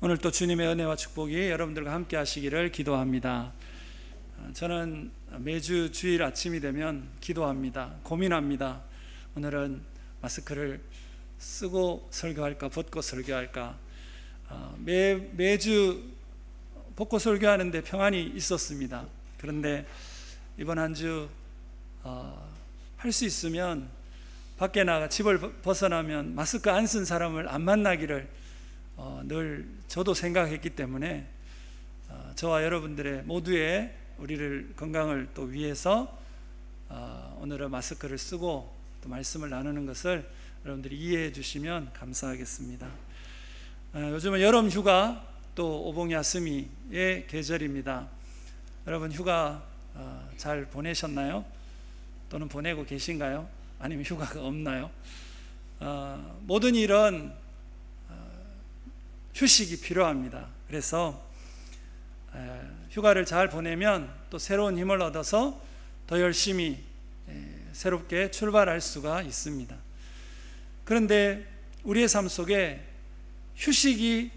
오늘 또 주님의 은혜와 축복이 여러분들과 함께 하시기를 기도합니다. 저는 매주 주일 아침이 되면 기도합니다. 고민합니다. 오늘은 마스크를 쓰고 설교할까 벗고 설교할까. 매주 벗고 설교하는데 평안이 있었습니다. 그런데 이번 한 주 할 수 있으면 밖에 나가 집을 벗어나면 마스크 안 쓴 사람을 안 만나기를 늘 저도 생각했기 때문에 저와 여러분들의 모두의 우리를 건강을 또 위해서 오늘은 마스크를 쓰고 또 말씀을 나누는 것을 여러분들이 이해해 주시면 감사하겠습니다. 요즘은 여름 휴가 또 오봉야스미의 계절입니다. 여러분 휴가 잘 보내셨나요? 또는 보내고 계신가요? 아니면 휴가가 없나요? 모든 일은 휴식이 필요합니다. 그래서 휴가를 잘 보내면 또 새로운 힘을 얻어서 더 열심히 새롭게 출발할 수가 있습니다. 그런데 우리의 삶 속에 휴식이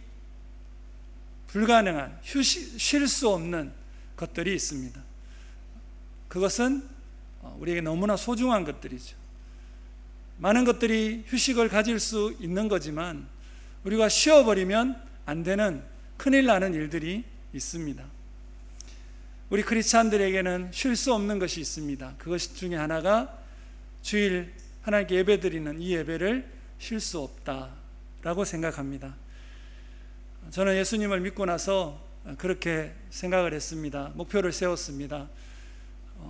불가능한, 쉴 수 없는 것들이 있습니다. 그것은 우리에게 너무나 소중한 것들이죠. 많은 것들이 휴식을 가질 수 있는 거지만 우리가 쉬어버리면 안 되는 큰일 나는 일들이 있습니다. 우리 크리스찬들에게는 쉴 수 없는 것이 있습니다. 그것 중에 하나가 주일 하나님께 예배드리는 이 예배를 쉴 수 없다라고 생각합니다. 저는 예수님을 믿고 나서 그렇게 생각을 했습니다. 목표를 세웠습니다.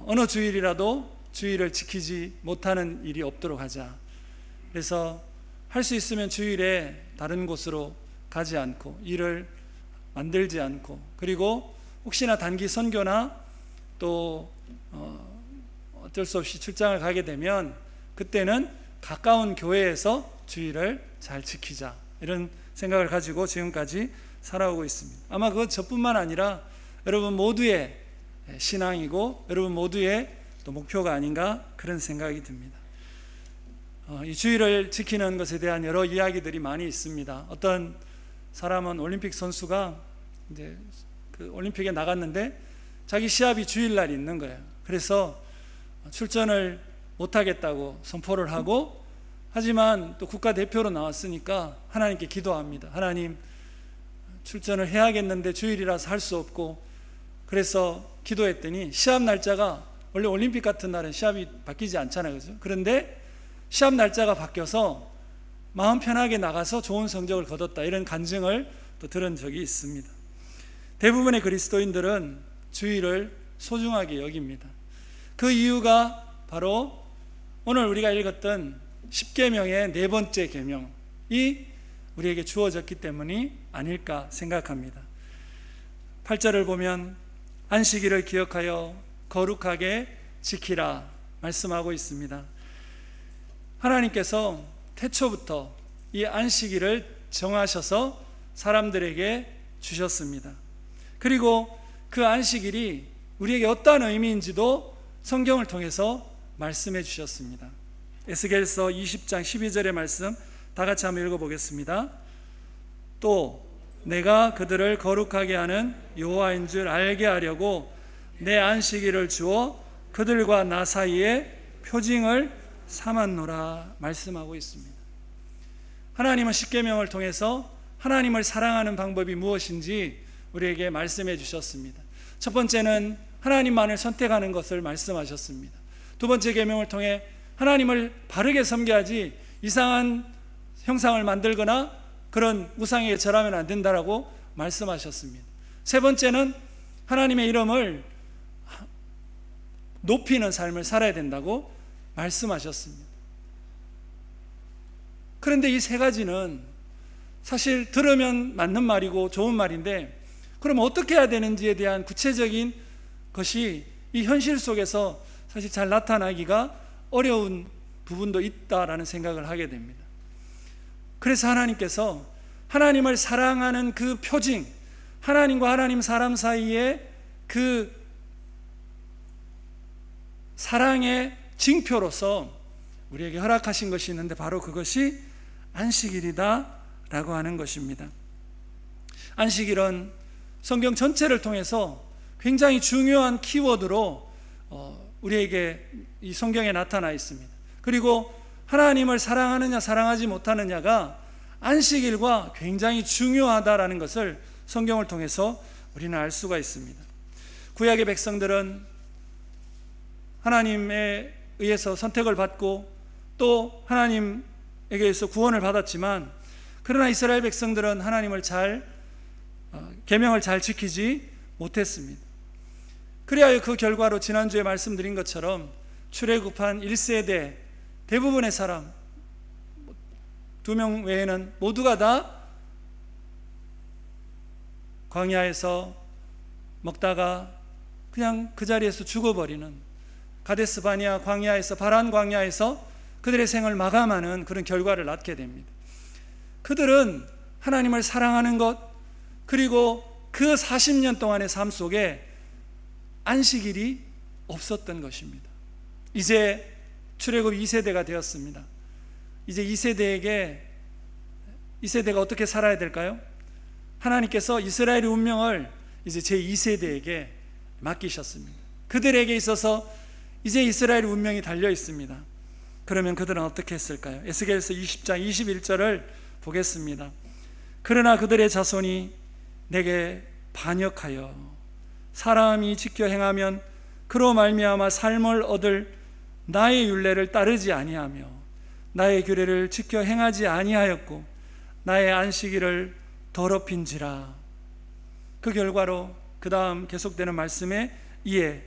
어느 주일이라도 주일을 지키지 못하는 일이 없도록 하자. 그래서 할 수 있으면 주일에 다른 곳으로 가지 않고 일을 만들지 않고, 그리고 혹시나 단기 선교나 또 어쩔 수 없이 출장을 가게 되면 그때는 가까운 교회에서 주일을 잘 지키자, 이런 생각을 가지고 지금까지 살아오고 있습니다. 아마 그것 저뿐만 아니라 여러분 모두의 신앙이고 여러분 모두의 또 목표가 아닌가 그런 생각이 듭니다. 이 주일을 지키는 것에 대한 여러 이야기들이 많이 있습니다. 어떤 사람은 올림픽 선수가 이제 그 올림픽에 나갔는데 자기 시합이 주일날 있는 거예요. 그래서 출전을 못하겠다고 선포를 하고, 하지만 또 국가대표로 나왔으니까 하나님께 기도합니다. 하나님, 출전을 해야겠는데 주일이라서 할 수 없고, 그래서 기도했더니 시합 날짜가, 원래 올림픽 같은 날은 시합이 바뀌지 않잖아요, 그죠? 그런데 시합 날짜가 바뀌어서 마음 편하게 나가서 좋은 성적을 거뒀다, 이런 간증을 또 들은 적이 있습니다. 대부분의 그리스도인들은 주일을 소중하게 여깁니다. 그 이유가 바로 오늘 우리가 읽었던 10계명의 네 번째 계명이 우리에게 주어졌기 때문이 아닐까 생각합니다. 8절을 보면 안식일을 기억하여 거룩하게 지키라 말씀하고 있습니다. 하나님께서 태초부터 이 안식일을 정하셔서 사람들에게 주셨습니다. 그리고 그 안식일이 우리에게 어떠한 의미인지도 성경을 통해서 말씀해 주셨습니다. 에스겔서 20장 12절의 말씀 다 같이 한번 읽어보겠습니다. 또 내가 그들을 거룩하게 하는 여호와인 줄 알게 하려고 내 안식일을 주어 그들과 나 사이에 표징을 삼았노라 말씀하고 있습니다. 하나님은 십계명을 통해서 하나님을 사랑하는 방법이 무엇인지 우리에게 말씀해 주셨습니다. 첫 번째는 하나님만을 선택하는 것을 말씀하셨습니다. 두 번째 계명을 통해 하나님을 바르게 섬겨야지 이상한 형상을 만들거나 그런 우상에 절하면 안 된다라고 말씀하셨습니다. 세 번째는 하나님의 이름을 높이는 삶을 살아야 된다고 말씀하셨습니다. 그런데 이 세 가지는 사실 들으면 맞는 말이고 좋은 말인데, 그럼 어떻게 해야 되는지에 대한 구체적인 것이 이 현실 속에서 사실 잘 나타나기가 어려운 부분도 있다라는 생각을 하게 됩니다. 그래서 하나님께서 하나님을 사랑하는 그 표징, 하나님과 하나님 사람 사이에 그 사랑의 징표로서 우리에게 허락하신 것이 있는데 바로 그것이 안식일이다 라고 하는 것입니다. 안식일은 성경 전체를 통해서 굉장히 중요한 키워드로 우리에게 이 성경에 나타나 있습니다. 그리고 하나님을 사랑하느냐 사랑하지 못하느냐가 안식일과 굉장히 중요하다라는 것을 성경을 통해서 우리는 알 수가 있습니다. 구약의 백성들은 하나님에 의해서 선택을 받고 또 하나님에게서 구원을 받았지만, 그러나 이스라엘 백성들은 하나님을 계명을 잘 지키지 못했습니다. 그리하여 그 결과로 지난주에 말씀드린 것처럼 출애굽한 1세대 대부분의 사람 2명 외에는 모두가 다 광야에서 먹다가 그냥 그 자리에서 죽어버리는, 가데스 바네아 광야에서, 바란 광야에서 그들의 생을 마감하는 그런 결과를 낳게 됩니다. 그들은 하나님을 사랑하는 것, 그리고 그 40년 동안의 삶 속에 안식일이 없었던 것입니다. 이제 출애굽 2세대가 되었습니다. 이제 2세대가 어떻게 살아야 될까요? 하나님께서 이스라엘의 운명을 이제 제2세대에게 맡기셨습니다. 그들에게 있어서 이제 이스라엘의 운명이 달려 있습니다. 그러면 그들은 어떻게 했을까요? 에스겔서 20장 21절을 보겠습니다. 그러나 그들의 자손이 내게 반역하여 사람이 지켜 행하면 그로 말미암아 삶을 얻을 나의 율례를 따르지 아니하며 나의 규례를 지켜 행하지 아니하였고 나의 안식일을 더럽힌지라. 그 결과로 그 다음 계속되는 말씀에 이에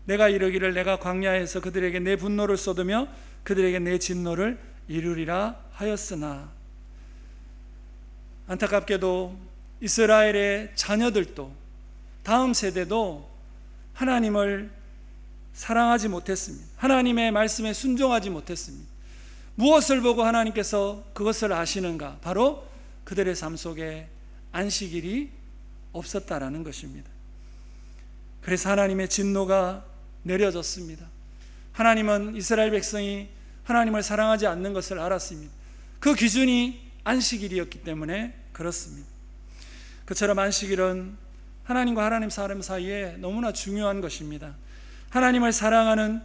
내가 이르기를 내가 광야에서 그들에게 내 분노를 쏟으며 그들에게 내 진노를 이루리라 하였으나, 안타깝게도 이스라엘의 자녀들도 다음 세대도 하나님을 사랑하지 못했습니다. 하나님의 말씀에 순종하지 못했습니다. 무엇을 보고 하나님께서 그것을 아시는가? 바로 그들의 삶 속에 안식일이 없었다라는 것입니다. 그래서 하나님의 진노가 내려졌습니다. 하나님은 이스라엘 백성이 하나님을 사랑하지 않는 것을 알았습니다. 그 기준이 안식일이었기 때문에 그렇습니다. 그처럼 안식일은 하나님과 하나님 사람 사이에 너무나 중요한 것입니다. 하나님을 사랑하는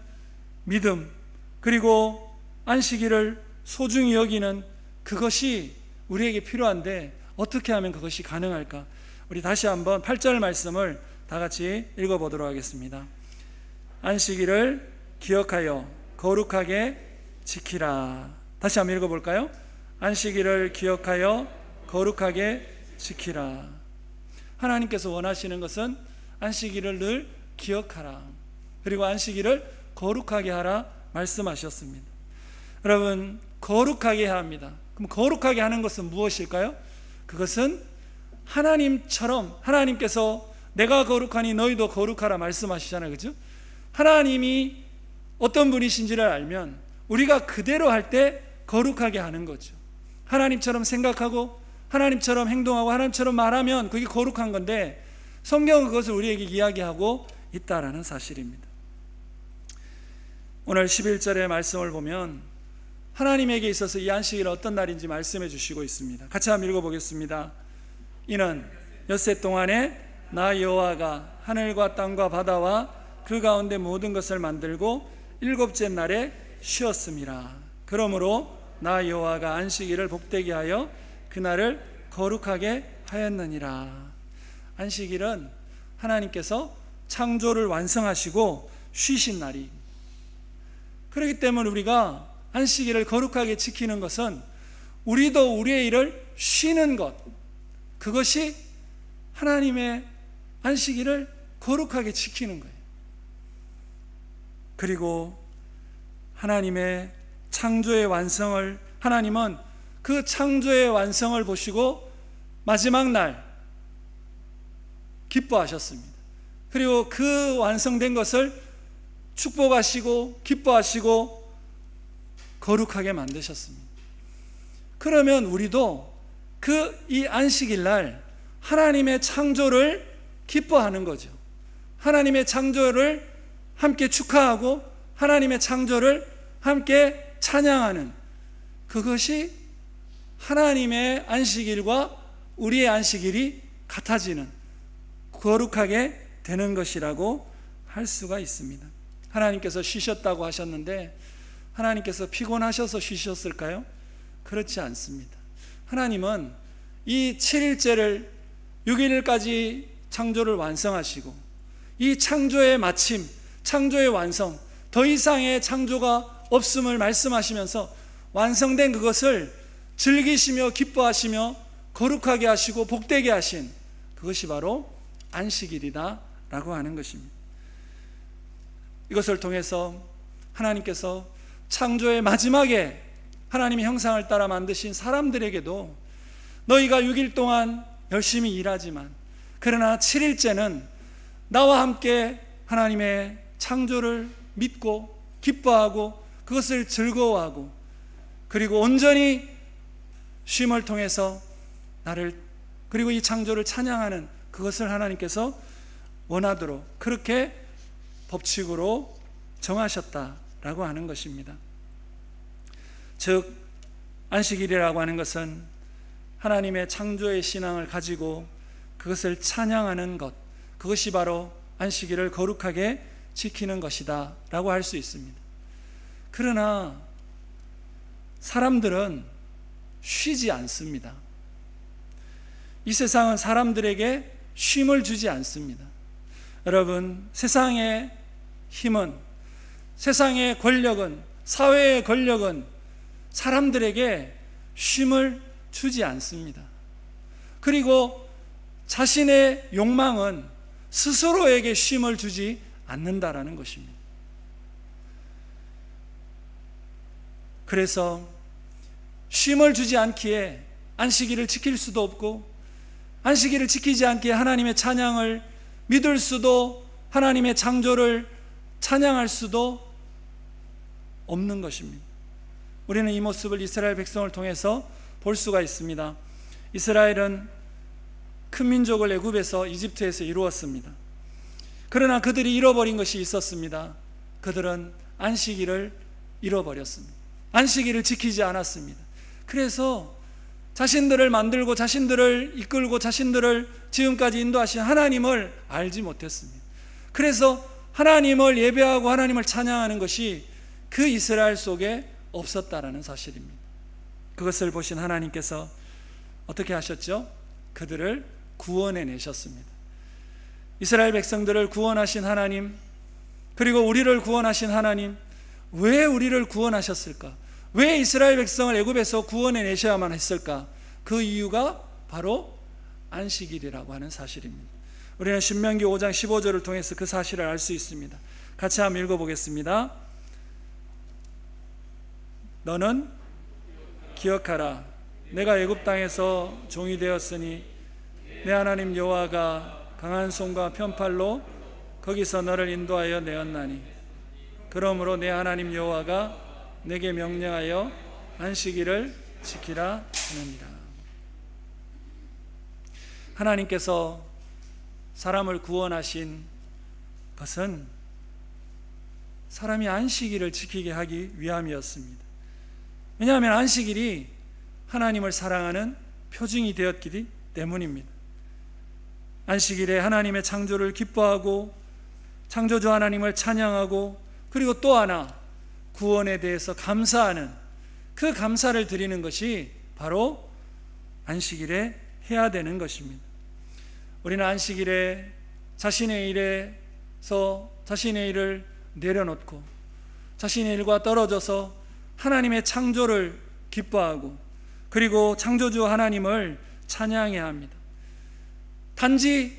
믿음, 그리고 안식일을 소중히 여기는 그것이 우리에게 필요한데 어떻게 하면 그것이 가능할까? 우리 다시 한번 8절 말씀을 다 같이 읽어보도록 하겠습니다. 안식일을 기억하여 거룩하게 지키라. 다시 한번 읽어볼까요? 안식일을 기억하여 거룩하게 지키라. 하나님께서 원하시는 것은 안식일을 늘 기억하라, 그리고 안식일을 거룩하게 하라 말씀하셨습니다. 여러분, 거룩하게 해야 합니다. 그럼 거룩하게 하는 것은 무엇일까요? 그것은 하나님처럼, 하나님께서 내가 거룩하니 너희도 거룩하라 말씀하시잖아요. 그죠? 하나님이 어떤 분이신지를 알면 우리가 그대로 할 때 거룩하게 하는 거죠. 하나님처럼 생각하고 하나님처럼 행동하고 하나님처럼 말하면 그게 거룩한 건데, 성경은 그것을 우리에게 이야기하고 있다라는 사실입니다. 오늘 11절의 말씀을 보면 하나님에게 있어서 이 안식일은 어떤 날인지 말씀해 주시고 있습니다. 같이 한번 읽어보겠습니다. 이는 엿새 동안에 나 여호와가 하늘과 땅과 바다와 그 가운데 모든 것을 만들고 일곱째 날에 쉬었음이라. 그러므로 나 여호와가 안식일을 복되게 하여 그날을 거룩하게 하였느니라. 안식일은 하나님께서 창조를 완성하시고 쉬신 날이, 그렇기 때문에 우리가 안식일을 거룩하게 지키는 것은 우리도 우리의 일을 쉬는 것, 그것이 하나님의 안식일을 거룩하게 지키는 거예요. 그리고 하나님의 창조의 완성을, 하나님은 그 창조의 완성을 보시고 마지막 날 기뻐하셨습니다. 그리고 그 완성된 것을 축복하시고 기뻐하시고 거룩하게 만드셨습니다. 그러면 우리도 이 안식일 날 하나님의 창조를 기뻐하는 거죠. 하나님의 창조를 함께 축하하고 하나님의 창조를 함께 찬양하는, 그것이 하나님의 안식일과 우리의 안식일이 같아지는, 거룩하게 되는 것이라고 할 수가 있습니다. 하나님께서 쉬셨다고 하셨는데 하나님께서 피곤하셔서 쉬셨을까요? 그렇지 않습니다. 하나님은 이 7일째를 6일까지 창조를 완성하시고, 이 창조의 마침, 창조의 완성, 더 이상의 창조가 없음을 말씀하시면서 완성된 그것을 즐기시며 기뻐하시며 거룩하게 하시고 복되게 하신 그것이 바로 안식일이다 라고 하는 것입니다. 이것을 통해서 하나님께서 창조의 마지막에 하나님의 형상을 따라 만드신 사람들에게도 너희가 6일 동안 열심히 일하지만 그러나 7일째는 나와 함께 하나님의 창조를 믿고 기뻐하고 그것을 즐거워하고 그리고 온전히 쉼을 통해서 나를 그리고 이 창조를 찬양하는 그것을 하나님께서 원하도록 그렇게 법칙으로 정하셨다라고 하는 것입니다. 즉 안식일이라고 하는 것은 하나님의 창조의 신앙을 가지고 그것을 찬양하는 것, 그것이 바로 안식일을 거룩하게 지키는 것이다 라고 할 수 있습니다. 그러나 사람들은 쉬지 않습니다. 이 세상은 사람들에게 쉼을 주지 않습니다. 여러분, 세상의 힘은, 세상의 권력은, 사회의 권력은 사람들에게 쉼을 주지 않습니다. 그리고 자신의 욕망은 스스로에게 쉼을 주지 않는다라는 것입니다. 그래서 쉼을 주지 않기에 안식일을 지킬 수도 없고, 안식일을 지키지 않기에 하나님의 찬양을 믿을 수도, 하나님의 창조를 찬양할 수도 없는 것입니다. 우리는 이 모습을 이스라엘 백성을 통해서 볼 수가 있습니다. 이스라엘은 큰 민족을 애굽에서, 이집트에서 이루었습니다. 그러나 그들이 잃어버린 것이 있었습니다. 그들은 안식일을 잃어버렸습니다. 안식일을 지키지 않았습니다. 그래서 자신들을 만들고 자신들을 이끌고 자신들을 지금까지 인도하신 하나님을 알지 못했습니다. 그래서 하나님을 예배하고 하나님을 찬양하는 것이 그 이스라엘 속에 없었다라는 사실입니다. 그것을 보신 하나님께서 어떻게 하셨죠? 그들을 구원해 내셨습니다. 이스라엘 백성들을 구원하신 하나님, 그리고 우리를 구원하신 하나님, 왜 우리를 구원하셨을까? 왜 이스라엘 백성을 애굽에서 구원해 내셔야만 했을까? 그 이유가 바로 안식일이라고 하는 사실입니다. 우리는 신명기 5장 15절을 통해서 그 사실을 알 수 있습니다. 같이 한번 읽어보겠습니다. 너는 기억하라. 내가 애굽 땅에서 종이 되었으니 내 하나님 여호와가 강한 손과 편팔로 거기서 너를 인도하여 내었나니 그러므로 내 하나님 여호와가 내게 명령하여 안식일을 지키라 하느니라. 하나님께서 사람을 구원하신 것은 사람이 안식일을 지키게 하기 위함이었습니다. 왜냐하면 안식일이 하나님을 사랑하는 표징이 되었기 때문입니다. 안식일에 하나님의 창조를 기뻐하고 창조주 하나님을 찬양하고 그리고 또 하나 구원에 대해서 감사하는 그 감사를 드리는 것이 바로 안식일에 해야 되는 것입니다. 우리는 안식일에 자신의 일에서 자신의 일을 내려놓고 자신의 일과 떨어져서 하나님의 창조를 기뻐하고 그리고 창조주 하나님을 찬양해야 합니다. 단지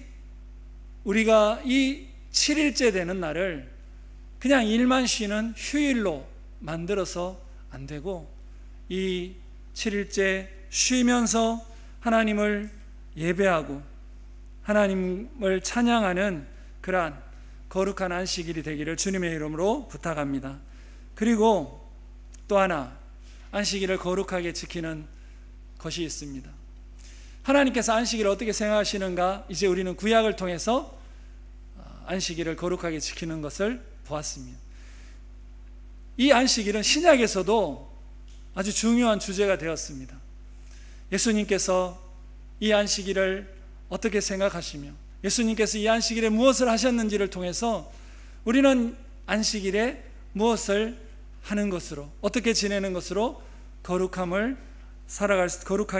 우리가 이 7일째 되는 날을 그냥 일만 쉬는 휴일로 만들어서 안 되고 이 7일째 쉬면서 하나님을 예배하고 하나님을 찬양하는 그러한 거룩한 안식일이 되기를 주님의 이름으로 부탁합니다. 그리고 또 하나 안식일을 거룩하게 지키는 것이 있습니다. 하나님께서 안식일을 어떻게 생각하시는가, 이제 우리는 구약을 통해서 안식일을 거룩하게 지키는 것을 보았습니다. 이 안식일은 신약에서도 아주 중요한 주제가 되었습니다. 예수님께서 이 안식일을 어떻게 생각하시며 예수님께서 이 안식일에 무엇을 하셨는지를 통해서 우리는 안식일에 무엇을 하는 것으로, 어떻게 지내는 것으로 거룩하게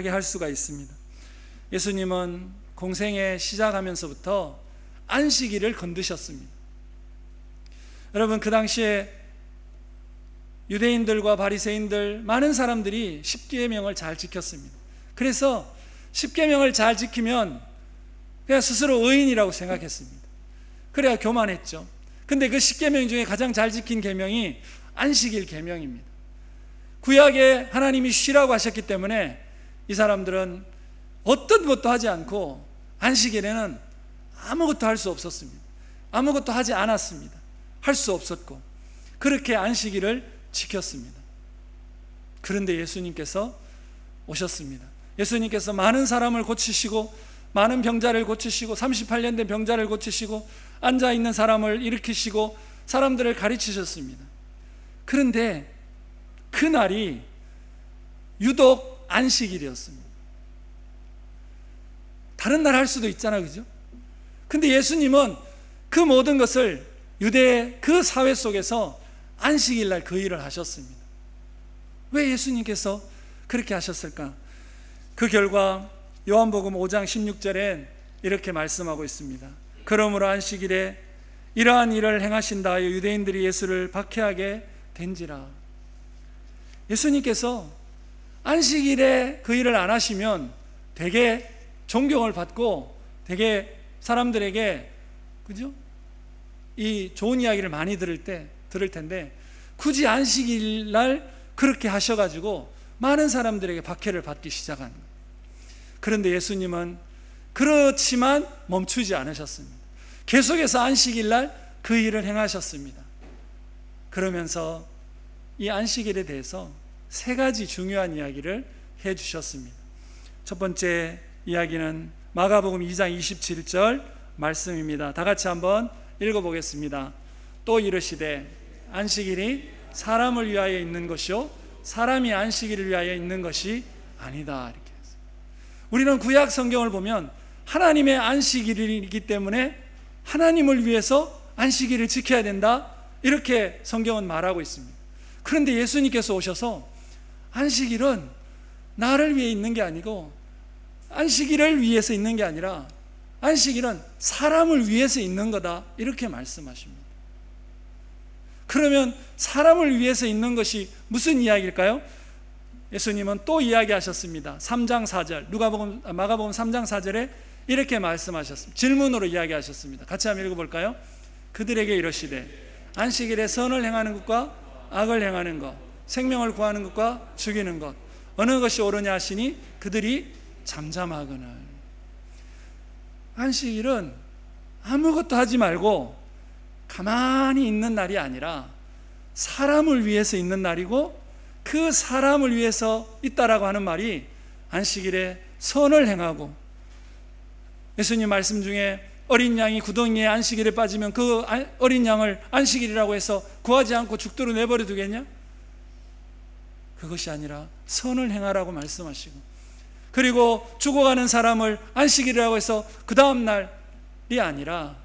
할 수가 있습니다. 예수님은 공생애 시작하면서부터 안식일을 건드셨습니다. 여러분, 그 당시에 유대인들과 바리새인들, 많은 사람들이 십계명을 잘 지켰습니다. 그래서 십계명을 잘 지키면 그냥 스스로 의인이라고 생각했습니다. 그래야 교만했죠. 근데 그 십계명 중에 가장 잘 지킨 계명이 안식일 계명입니다. 구약에 하나님이 쉬라고 하셨기 때문에 이 사람들은 어떤 것도 하지 않고 안식일에는 아무것도 할 수 없었습니다. 아무것도 하지 않았습니다. 할 수 없었고 그렇게 안식일을 지켰습니다. 그런데 예수님께서 오셨습니다. 예수님께서 많은 사람을 고치시고 많은 병자를 고치시고 38년 된 병자를 고치시고 앉아있는 사람을 일으키시고 사람들을 가르치셨습니다. 그런데 그날이 유독 안식일이었습니다. 다른 날 할 수도 있잖아요, 그죠? 근데 예수님은 그 모든 것을 유대의 그 사회 속에서 안식일 날 그 일을 하셨습니다. 왜 예수님께서 그렇게 하셨을까? 그 결과 요한복음 5장 16절엔 이렇게 말씀하고 있습니다. 그러므로 안식일에 이러한 일을 행하신다 하여 유대인들이 예수를 박해하게 된지라. 예수님께서 안식일에 그 일을 안 하시면 되게 존경을 받고 되게 사람들에게, 그죠? 이 좋은 이야기를 많이 들을 텐데 굳이 안식일 날 그렇게 하셔가지고 많은 사람들에게 박해를 받기 시작한 거예요. 그런데 예수님은 그렇지만 멈추지 않으셨습니다. 계속해서 안식일 날 그 일을 행하셨습니다. 그러면서 이 안식일에 대해서 세 가지 중요한 이야기를 해주셨습니다. 첫 번째 이야기는 마가복음 2장 27절 말씀입니다. 다 같이 한번 읽어보겠습니다. 또 이르시되 안식일이 사람을 위하여 있는 것이요 사람이 안식일을 위하여 있는 것이 아니다. 이렇게 했어요. 우리는 구약 성경을 보면 하나님의 안식일이기 때문에 하나님을 위해서 안식일을 지켜야 된다, 이렇게 성경은 말하고 있습니다. 그런데 예수님께서 오셔서 안식일은 나를 위해 있는 게 아니고 안식일을 위해서 있는 게 아니라 안식일은 사람을 위해서 있는 거다, 이렇게 말씀하십니다. 그러면 사람을 위해서 있는 것이 무슨 이야기일까요? 예수님은 또 이야기하셨습니다. 3장 4절, 마가복음 3장 4절에 이렇게 말씀하셨습니다. 질문으로 이야기하셨습니다. 같이 한번 읽어볼까요? 그들에게 이르시되 안식일에 선을 행하는 것과 악을 행하는 것, 생명을 구하는 것과 죽이는 것, 어느 것이 옳으냐 하시니 그들이 잠잠하거늘. 안식일은 아무것도 하지 말고 가만히 있는 날이 아니라 사람을 위해서 있는 날이고, 그 사람을 위해서 있다라고 하는 말이 안식일에 선을 행하고, 예수님 말씀 중에 어린 양이 구덩이에 안식일에 빠지면 그 어린 양을 안식일이라고 해서 구하지 않고 죽도록 내버려 두겠냐? 그것이 아니라 선을 행하라고 말씀하시고, 그리고 죽어가는 사람을 안식일이라고 해서 그 다음 날이 아니라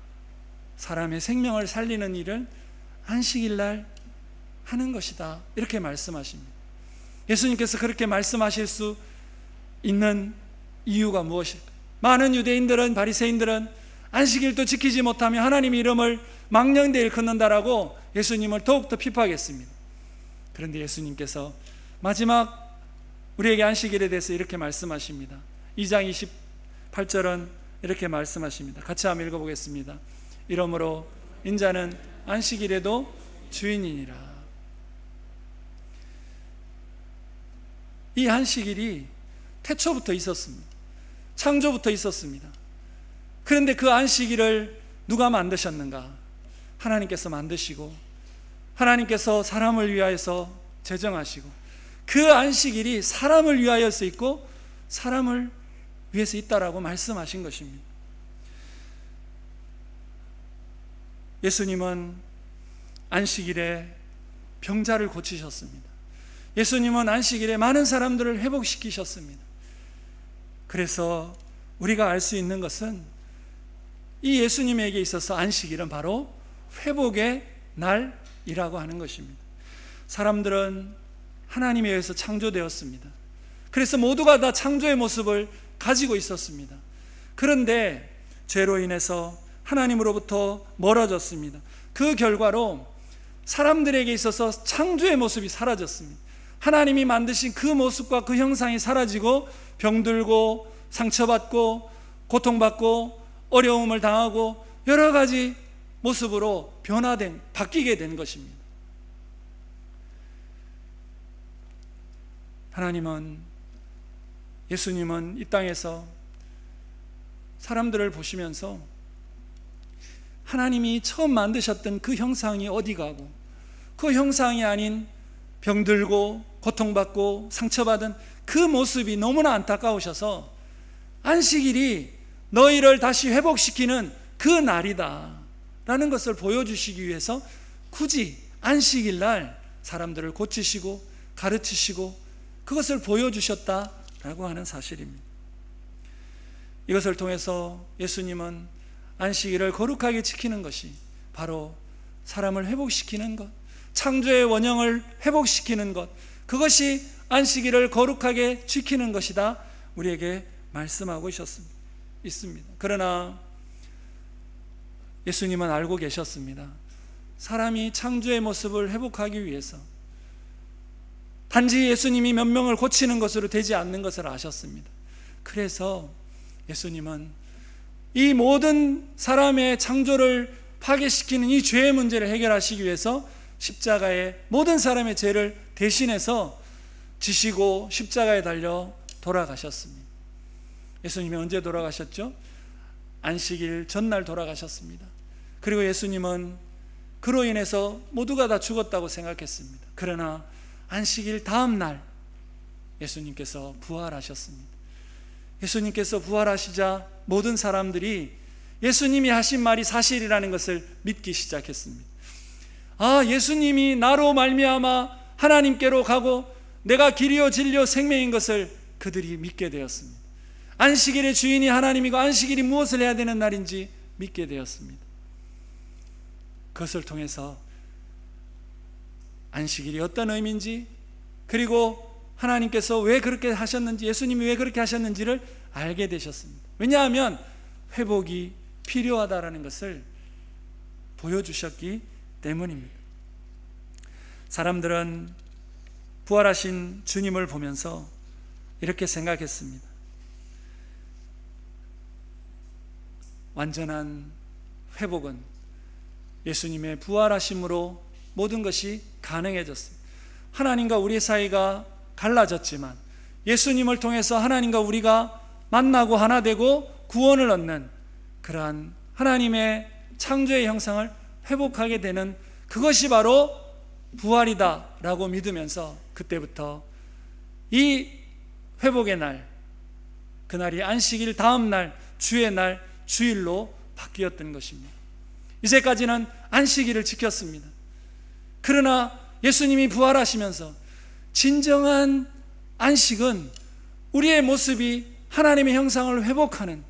사람의 생명을 살리는 일은 안식일 날 하는 것이다, 이렇게 말씀하십니다. 예수님께서 그렇게 말씀하실 수 있는 이유가 무엇일까? 많은 유대인들은, 바리새인들은 안식일도 지키지 못하면 하나님의 이름을 망령되이 일컫는다라고 예수님을 더욱더 핍박했습니다. 그런데 예수님께서 마지막 우리에게 안식일에 대해서 이렇게 말씀하십니다. 2장 28절은 이렇게 말씀하십니다. 같이 한번 읽어보겠습니다. 이러므로 인자는 안식일에도 주인이니라. 이 안식일이 태초부터 있었습니다. 창조부터 있었습니다. 그런데 그 안식일을 누가 만드셨는가? 하나님께서 만드시고 하나님께서 사람을 위하여서 제정하시고, 그 안식일이 사람을 위하여서 있고 사람을 위해서 있다라고 말씀하신 것입니다. 예수님은 안식일에 병자를 고치셨습니다. 예수님은 안식일에 많은 사람들을 회복시키셨습니다. 그래서 우리가 알 수 있는 것은 이 예수님에게 있어서 안식일은 바로 회복의 날이라고 하는 것입니다. 사람들은 하나님에 의해서 창조되었습니다. 그래서 모두가 다 창조의 모습을 가지고 있었습니다. 그런데 죄로 인해서 하나님으로부터 멀어졌습니다. 그 결과로 사람들에게 있어서 창조의 모습이 사라졌습니다. 하나님이 만드신 그 모습과 그 형상이 사라지고 병들고 상처받고 고통받고 어려움을 당하고 여러 가지 모습으로 바뀌게 된 것입니다. 예수님은 이 땅에서 사람들을 보시면서 하나님이 처음 만드셨던 그 형상이 어디 가고 그 형상이 아닌 병들고 고통받고 상처받은 그 모습이 너무나 안타까우셔서 안식일이 너희를 다시 회복시키는 그 날이다 라는 것을 보여주시기 위해서 굳이 안식일 날 사람들을 고치시고 가르치시고 그것을 보여주셨다라고 하는 사실입니다. 이것을 통해서 예수님은 안식일을 거룩하게 지키는 것이 바로 사람을 회복시키는 것, 창조의 원형을 회복시키는 것, 그것이 안식일을 거룩하게 지키는 것이다 우리에게 말씀하고 있습니다. 그러나 예수님은 알고 계셨습니다. 사람이 창조의 모습을 회복하기 위해서 단지 예수님이 몇 명을 고치는 것으로 되지 않는 것을 아셨습니다. 그래서 예수님은 이 모든 사람의 창조를 파괴시키는 이 죄의 문제를 해결하시기 위해서 십자가에 모든 사람의 죄를 대신해서 지시고 십자가에 달려 돌아가셨습니다. 예수님이 언제 돌아가셨죠? 안식일 전날 돌아가셨습니다. 그리고 예수님은 그로 인해서 모두가 다 죽었다고 생각했습니다. 그러나 안식일 다음 날 예수님께서 부활하셨습니다. 예수님께서 부활하시자 모든 사람들이 예수님이 하신 말이 사실이라는 것을 믿기 시작했습니다. 예수님이 나로 말미암아 하나님께로 가고 내가 길이요 진리요 생명인 것을 그들이 믿게 되었습니다. 안식일의 주인이 하나님이고 안식일이 무엇을 해야 되는 날인지 믿게 되었습니다. 그것을 통해서 안식일이 어떤 의미인지, 그리고 하나님께서 왜 그렇게 하셨는지, 예수님이 왜 그렇게 하셨는지를 알게 되셨습니다. 왜냐하면 회복이 필요하다라는 것을 보여주셨기 때문입니다. 사람들은 부활하신 주님을 보면서 이렇게 생각했습니다. 완전한 회복은 예수님의 부활하심으로 모든 것이 가능해졌습니다. 하나님과 우리 사이가 갈라졌지만 예수님을 통해서 하나님과 우리가 만나고 하나 되고 구원을 얻는 그러한 하나님의 창조의 형상을 회복하게 되는 그것이 바로 부활이다 라고 믿으면서 그때부터 이 회복의 날, 그날이 안식일 다음 날, 주의 날, 주일로 바뀌었던 것입니다. 이제까지는 안식일을 지켰습니다. 그러나 예수님이 부활하시면서 진정한 안식은 우리의 모습이 하나님의 형상을 회복하는,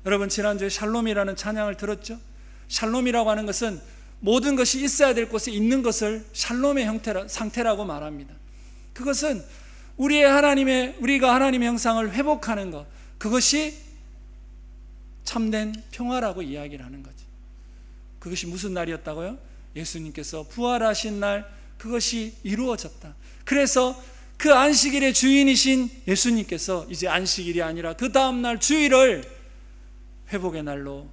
여러분 지난주에 샬롬이라는 찬양을 들었죠? 샬롬이라고 하는 것은 모든 것이 있어야 될 곳에 있는 것을 샬롬의 상태라고 말합니다. 그것은 우리가 하나님의 형상을 회복하는 것, 그것이 참된 평화라고 이야기를 하는 거죠. 그것이 무슨 날이었다고요? 예수님께서 부활하신 날, 그것이 이루어졌다. 그래서 그 안식일의 주인이신 예수님께서 이제 안식일이 아니라 그 다음 날 주일을 회복의 날로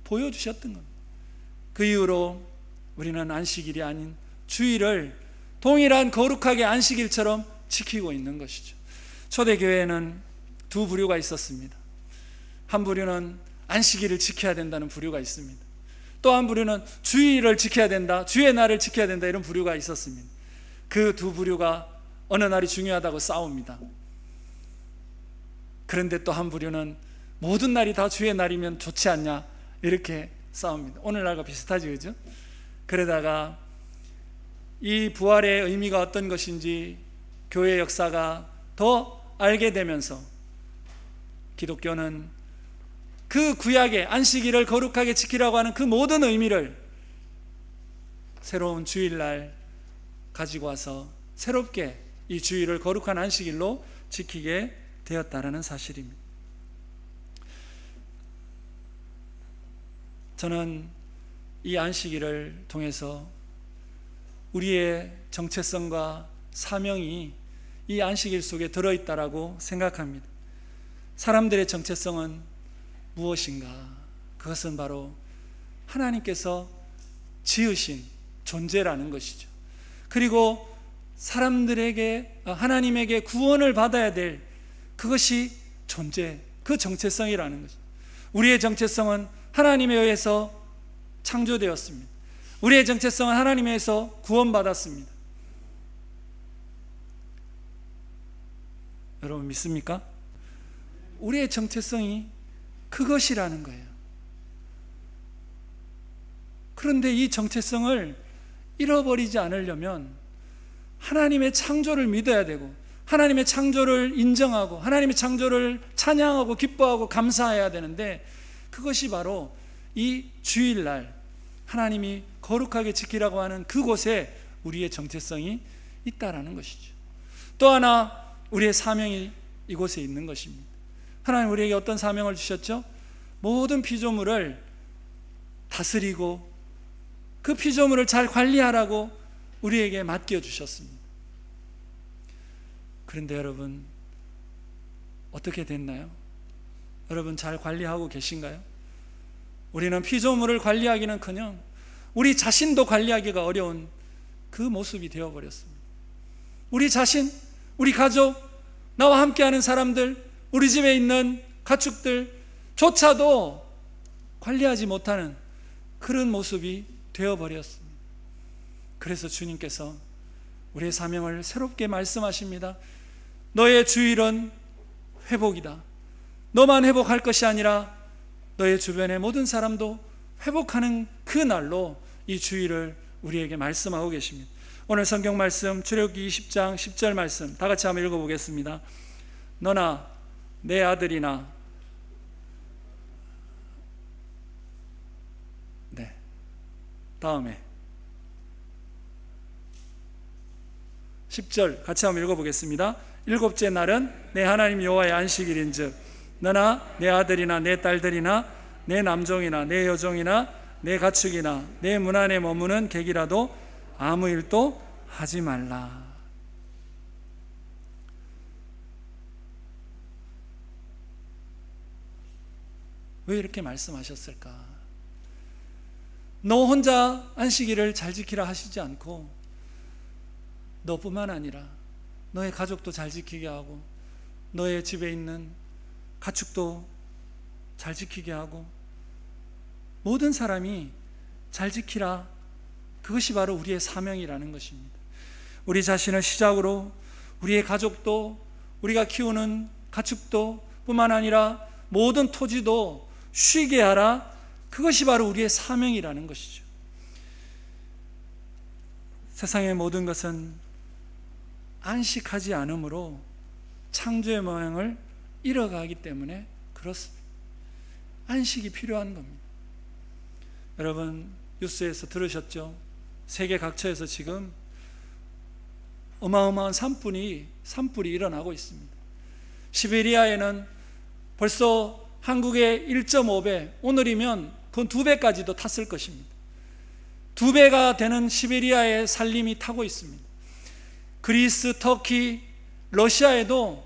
보여주셨던 겁니다. 그 이후로 우리는 안식일이 아닌 주일을 동일한 거룩하게 안식일처럼 지키고 있는 것이죠. 초대교회에는 두 부류가 있었습니다. 한 부류는 안식일을 지켜야 된다는 부류가 있습니다. 또 한 부류는 주일을 지켜야 된다, 주의 날을 지켜야 된다, 이런 부류가 있었습니다. 그 두 부류가 어느 날이 중요하다고 싸웁니다. 그런데 또 한 부류는 모든 날이 다 주의 날이면 좋지 않냐, 이렇게 싸웁니다. 오늘날과 비슷하지, 그죠? 그러다가 이 부활의 의미가 어떤 것인지 교회 역사가 더 알게 되면서 기독교는 그 구약의 안식일을 거룩하게 지키라고 하는 그 모든 의미를 새로운 주일날 가지고 와서 새롭게 이 주일을 거룩한 안식일로 지키게 되었다라는 사실입니다. 저는 이 안식일을 통해서 우리의 정체성과 사명이 이 안식일 속에 들어있다라고 생각합니다. 사람들의 정체성은 무엇인가? 그것은 바로 하나님께서 지으신 존재라는 것이죠. 그리고 사람들에게, 하나님에게 구원을 받아야 될 그것이 존재, 그 정체성이라는 것이죠. 우리의 정체성은 하나님에 의해서 창조되었습니다. 우리의 정체성은 하나님에 의해서 구원받았습니다. 여러분 믿습니까? 우리의 정체성이 그것이라는 거예요. 그런데 이 정체성을 잃어버리지 않으려면 하나님의 창조를 믿어야 되고, 하나님의 창조를 인정하고, 하나님의 창조를 찬양하고 기뻐하고 감사해야 되는데, 그것이 바로 이 주일날 하나님이 거룩하게 지키라고 하는 그곳에 우리의 정체성이 있다라는 것이죠. 또 하나 우리의 사명이 이곳에 있는 것입니다. 하나님 우리에게 어떤 사명을 주셨죠? 모든 피조물을 다스리고 그 피조물을 잘 관리하라고 우리에게 맡겨주셨습니다. 그런데 여러분 어떻게 됐나요? 여러분 잘 관리하고 계신가요? 우리는 피조물을 관리하기는커녕 우리 자신도 관리하기가 어려운 그 모습이 되어버렸습니다. 우리 자신, 우리 가족, 나와 함께하는 사람들, 우리 집에 있는 가축들조차도 관리하지 못하는 그런 모습이 되어버렸습니다. 그래서 주님께서 우리의 사명을 새롭게 말씀하십니다. 너의 주일은 회복이다. 너만 회복할 것이 아니라 너의 주변의 모든 사람도 회복하는 그 날로 이 주일을 우리에게 말씀하고 계십니다. 오늘 성경 말씀 출애굽기 20장 10절 말씀 다 같이 한번 읽어보겠습니다. 너나 내 아들이나 다음에 10절 같이 한번 읽어보겠습니다. 일곱째 날은 내 하나님 여호와의 안식일인즉 너나 내 아들이나 내 딸들이나 내 남종이나 내 여종이나 내 가축이나 내 문 안에 머무는 객이라도 아무 일도 하지 말라. 왜 이렇게 말씀하셨을까? 너 혼자 안식일을 잘 지키라 하시지 않고 너뿐만 아니라 너의 가족도 잘 지키게 하고 너의 집에 있는 가축도 잘 지키게 하고 모든 사람이 잘 지키라. 그것이 바로 우리의 사명이라는 것입니다. 우리 자신을 시작으로 우리의 가족도, 우리가 키우는 가축도 뿐만 아니라 모든 토지도 쉬게 하라. 그것이 바로 우리의 사명이라는 것이죠. 세상의 모든 것은 안식하지 않으므로 창조의 모양을 잃어가기 때문에 그렇습니다. 안식이 필요한 겁니다. 여러분 뉴스에서 들으셨죠? 세계 각처에서 지금 어마어마한 산불이 일어나고 있습니다. 시베리아에는 벌써 한국의 1.5배, 오늘이면 그건 2배까지도 탔을 것입니다. 2배가 되는 시베리아의 산림이 타고 있습니다. 그리스, 터키, 러시아에도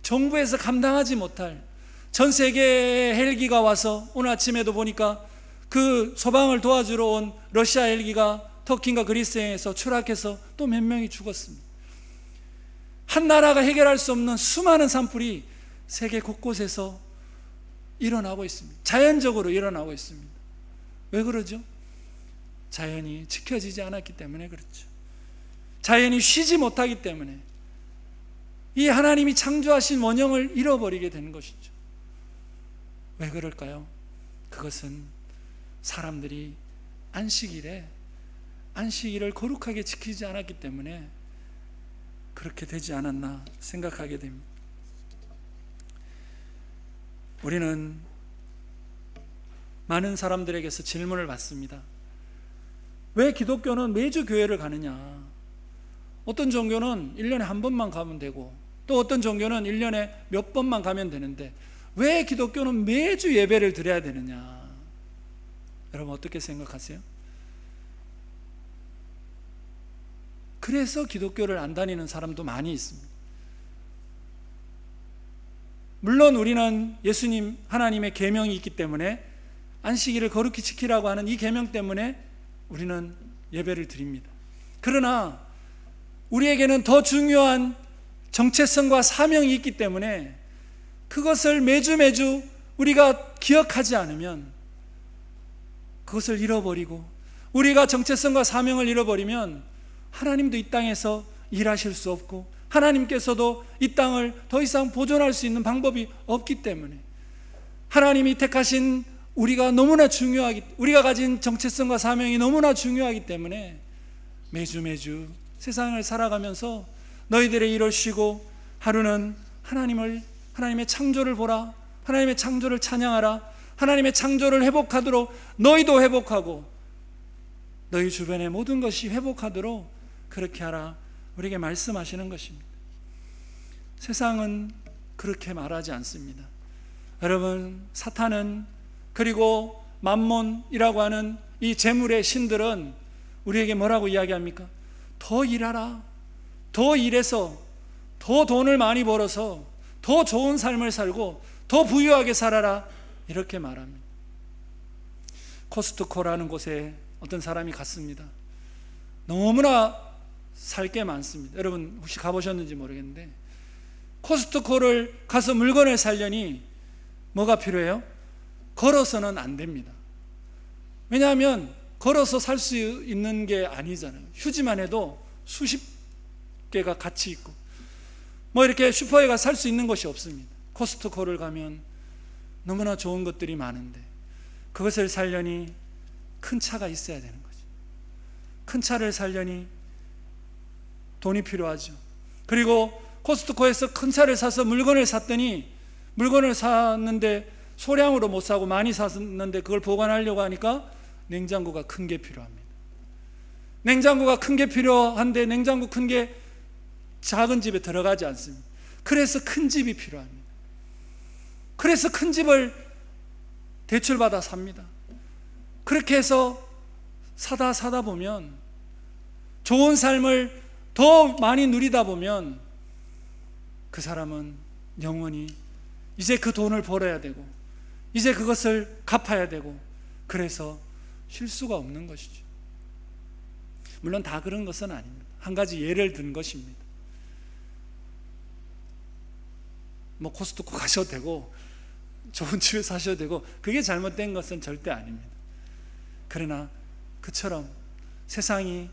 정부에서 감당하지 못할 전 세계의 헬기가 와서 오늘 아침에도 보니까 그 소방을 도와주러 온 러시아 헬기가 터키인가 그리스에서 추락해서 또 몇 명이 죽었습니다. 한 나라가 해결할 수 없는 수많은 산불이 세계 곳곳에서 일어나고 있습니다. 자연적으로 일어나고 있습니다. 왜 그러죠? 자연이 지켜지지 않았기 때문에 그렇죠. 자연이 쉬지 못하기 때문에 이 하나님이 창조하신 원형을 잃어버리게 되는 것이죠. 왜 그럴까요? 그것은 사람들이 안식일을 거룩하게 지키지 않았기 때문에 그렇게 되지 않았나 생각하게 됩니다. 우리는 많은 사람들에게서 질문을 받습니다. 왜 기독교는 매주 교회를 가느냐? 어떤 종교는 1년에 한 번만 가면 되고, 또 어떤 종교는 1년에 몇 번만 가면 되는데 왜 기독교는 매주 예배를 드려야 되느냐? 여러분 어떻게 생각하세요? 그래서 기독교를 안 다니는 사람도 많이 있습니다. 물론 우리는 예수님 하나님의 계명이 있기 때문에 안식일을 거룩히 지키라고 하는 이 계명 때문에 우리는 예배를 드립니다. 그러나 우리에게는 더 중요한 정체성과 사명이 있기 때문에 그것을 매주 우리가 기억하지 않으면 그것을 잃어버리고, 우리가 정체성과 사명을 잃어버리면 하나님도 이 땅에서 일하실 수 없고 하나님께서도 이 땅을 더 이상 보존할 수 있는 방법이 없기 때문에, 하나님이 택하신 우리가 너무나 중요하기, 우리가 가진 정체성과 사명이 너무나 중요하기 때문에 매주 세상을 살아가면서 너희들의 일을 쉬고 하루는 하나님의 창조를 보라, 하나님의 창조를 찬양하라, 하나님의 창조를 회복하도록 너희도 회복하고 너희 주변의 모든 것이 회복하도록 그렇게 하라, 우리에게 말씀하시는 것입니다. 세상은 그렇게 말하지 않습니다. 여러분, 사탄은, 그리고 맘몬이라고 하는 이 재물의 신들은 우리에게 뭐라고 이야기합니까? 더 일하라, 더 일해서 더 돈을 많이 벌어서 더 좋은 삶을 살고 더 부유하게 살아라, 이렇게 말합니다. 코스트코라는 곳에 어떤 사람이 갔습니다. 너무나 살 게 많습니다. 여러분 혹시 가보셨는지 모르겠는데, 코스트코를 가서 물건을 사려니 뭐가 필요해요? 걸어서는 안 됩니다. 왜냐하면 걸어서 살 수 있는 게 아니잖아요. 휴지만 해도 수십 개가 같이 있고 뭐 이렇게 슈퍼에 가서 살 수 있는 것이 없습니다. 코스트코를 가면 너무나 좋은 것들이 많은데 그것을 사려니 큰 차가 있어야 되는 거죠. 큰 차를 사려니 돈이 필요하죠. 그리고 코스트코에서 큰 차를 사서 물건을 샀더니, 물건을 샀는데 소량으로 못 사고 많이 샀는데 그걸 보관하려고 하니까 냉장고가 큰 게 필요합니다. 냉장고가 큰 게 필요한데 냉장고 큰 게 작은 집에 들어가지 않습니다. 그래서 큰 집이 필요합니다. 그래서 큰 집을 대출받아 삽니다. 그렇게 해서 사다 보면, 좋은 삶을 더 많이 누리다 보면 그 사람은 영원히 이제 그 돈을 벌어야 되고 이제 그것을 갚아야 되고, 그래서 쉴 수가 없는 것이죠. 물론 다 그런 것은 아닙니다. 한 가지 예를 든 것입니다. 뭐 코스트코 가셔도 되고 좋은 집에 사셔도 되고 그게 잘못된 것은 절대 아닙니다. 그러나 그처럼 세상이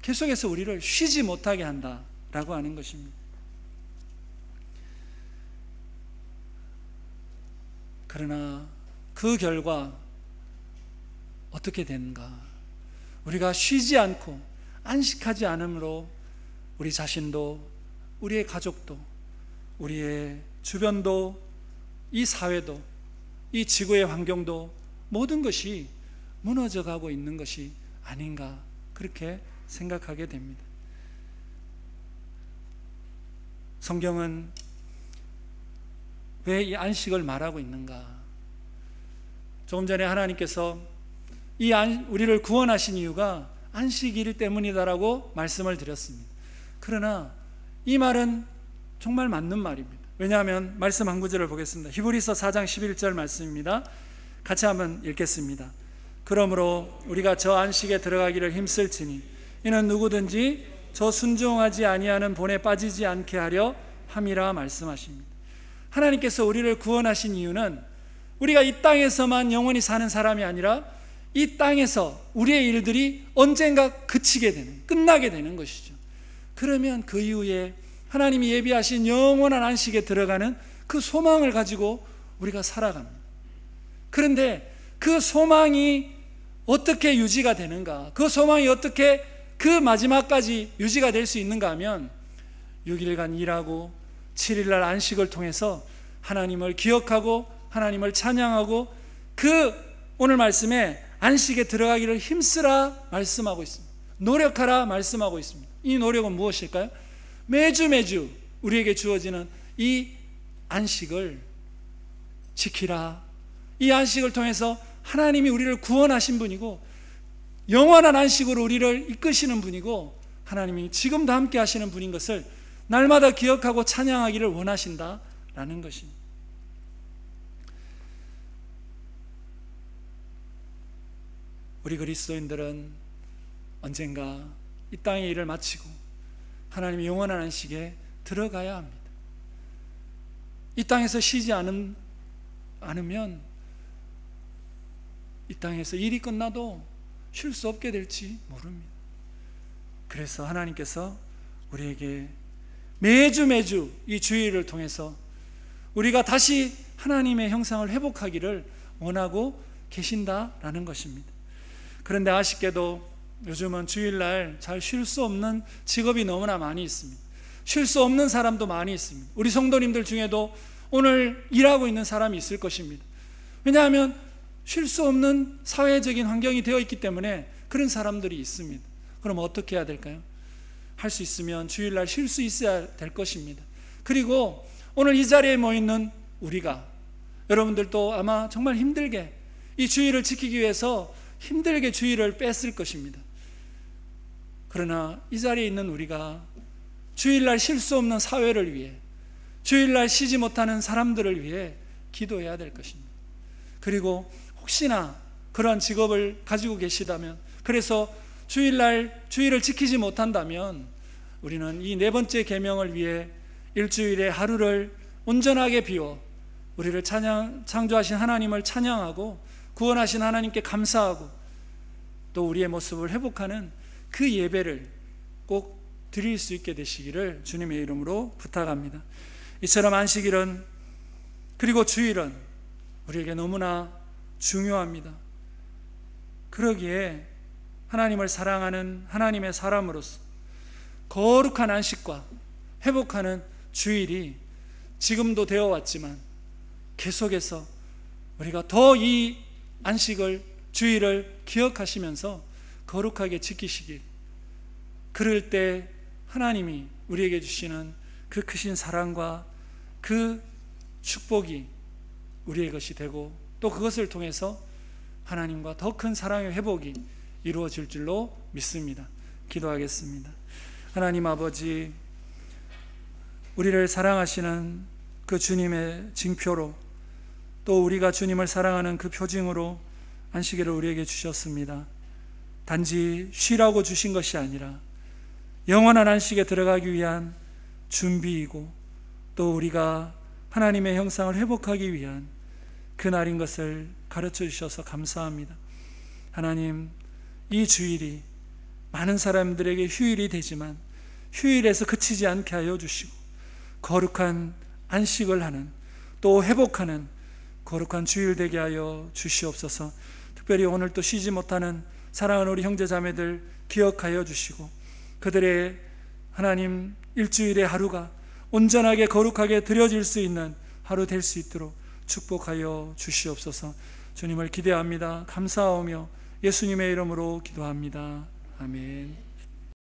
계속해서 우리를 쉬지 못하게 한다라고 하는 것입니다. 그러나 그 결과 어떻게 되는가? 우리가 쉬지 않고 안식하지 않으므로 우리 자신도, 우리의 가족도, 우리의 주변도, 이 사회도, 이 지구의 환경도 모든 것이 무너져가고 있는 것이 아닌가, 그렇게 생각하게 됩니다. 성경은 왜 이 안식을 말하고 있는가? 조금 전에 하나님께서 우리를 구원하신 이유가 안식일 때문이다라고 말씀을 드렸습니다. 그러나 이 말은 정말 맞는 말입니다. 왜냐하면 말씀 한 구절을 보겠습니다. 히브리서 4장 11절 말씀입니다. 같이 한번 읽겠습니다. 그러므로 우리가 저 안식에 들어가기를 힘쓸지니 이는 누구든지 저 순종하지 아니하는 본에 빠지지 않게 하려 함이라 말씀하십니다. 하나님께서 우리를 구원하신 이유는 우리가 이 땅에서만 영원히 사는 사람이 아니라 이 땅에서 우리의 일들이 언젠가 그치게 되는, 끝나게 되는 것이죠. 그러면 그 이후에 하나님이 예비하신 영원한 안식에 들어가는 그 소망을 가지고 우리가 살아갑니다. 그런데 그 소망이 어떻게 유지가 되는가? 그 소망이 어떻게 그 마지막까지 유지가 될 수 있는가 하면 6일간 일하고 7일날 안식을 통해서 하나님을 기억하고 하나님을 찬양하고 그 오늘 말씀에 안식에 들어가기를 힘쓰라 말씀하고 있습니다. 노력하라 말씀하고 있습니다. 이 노력은 무엇일까요? 매주 우리에게 주어지는 이 안식을 지키라. 이 안식을 통해서 하나님이 우리를 구원하신 분이고 영원한 안식으로 우리를 이끄시는 분이고 하나님이 지금도 함께 하시는 분인 것을 날마다 기억하고 찬양하기를 원하신다라는 것입니다. 우리 그리스도인들은 언젠가 이 땅의 일을 마치고 하나님의 영원한 안식에 들어가야 합니다. 이 땅에서 쉬지 않으면 이 땅에서 일이 끝나도 쉴 수 없게 될지 모릅니다. 그래서 하나님께서 우리에게 매주 이 주일을 통해서 우리가 다시 하나님의 형상을 회복하기를 원하고 계신다라는 것입니다. 그런데 아쉽게도 요즘은 주일날 잘 쉴 수 없는 직업이 너무나 많이 있습니다. 쉴 수 없는 사람도 많이 있습니다. 우리 성도님들 중에도 오늘 일하고 있는 사람이 있을 것입니다. 왜냐하면 쉴 수 없는 사회적인 환경이 되어 있기 때문에 그런 사람들이 있습니다. 그럼 어떻게 해야 될까요? 할 수 있으면 주일날 쉴 수 있어야 될 것입니다. 그리고 오늘 이 자리에 모이는 우리가, 여러분들도 아마 정말 힘들게 이 주일을 지키기 위해서 힘들게 주일을 뺐을 것입니다. 그러나 이 자리에 있는 우리가 주일날 쉴 수 없는 사회를 위해, 주일날 쉬지 못하는 사람들을 위해 기도해야 될 것입니다. 그리고 혹시나 그러한 직업을 가지고 계시다면, 그래서 주일을 지키지 못한다면 우리는 이 네 번째 계명을 위해 일주일의 하루를 온전하게 비워 우리를 창조하신 하나님을 찬양하고 구원하신 하나님께 감사하고 또 우리의 모습을 회복하는 그 예배를 꼭 드릴 수 있게 되시기를 주님의 이름으로 부탁합니다. 이처럼 안식일은, 그리고 주일은 우리에게 너무나 중요합니다. 그러기에 하나님을 사랑하는 하나님의 사람으로서 거룩한 안식과 회복하는 주일이 지금도 되어 왔지만 계속해서 우리가 더 이 안식을, 주일을 기억하시면서 거룩하게 지키시길, 그럴 때 하나님이 우리에게 주시는 그 크신 사랑과 그 축복이 우리의 것이 되고 또 그것을 통해서 하나님과 더 큰 사랑의 회복이 이루어질 줄로 믿습니다. 기도하겠습니다. 하나님 아버지, 우리를 사랑하시는 그 주님의 징표로 또 우리가 주님을 사랑하는 그 표징으로 안식일을 우리에게 주셨습니다. 단지 쉬라고 주신 것이 아니라 영원한 안식에 들어가기 위한 준비이고 또 우리가 하나님의 형상을 회복하기 위한 그날인 것을 가르쳐 주셔서 감사합니다. 하나님, 이 주일이 많은 사람들에게 휴일이 되지만 휴일에서 그치지 않게 하여 주시고 거룩한 안식을 하는, 또 회복하는 거룩한 주일 되게 하여 주시옵소서. 특별히 오늘 또 쉬지 못하는 사랑하는 우리 형제 자매들 기억하여 주시고 그들의 하나님 일주일의 하루가 온전하게 거룩하게 드려질 수 있는 하루 될 수 있도록 축복하여 주시옵소서. 주님을 기대합니다. 감사하오며 예수님의 이름으로 기도합니다. 아멘.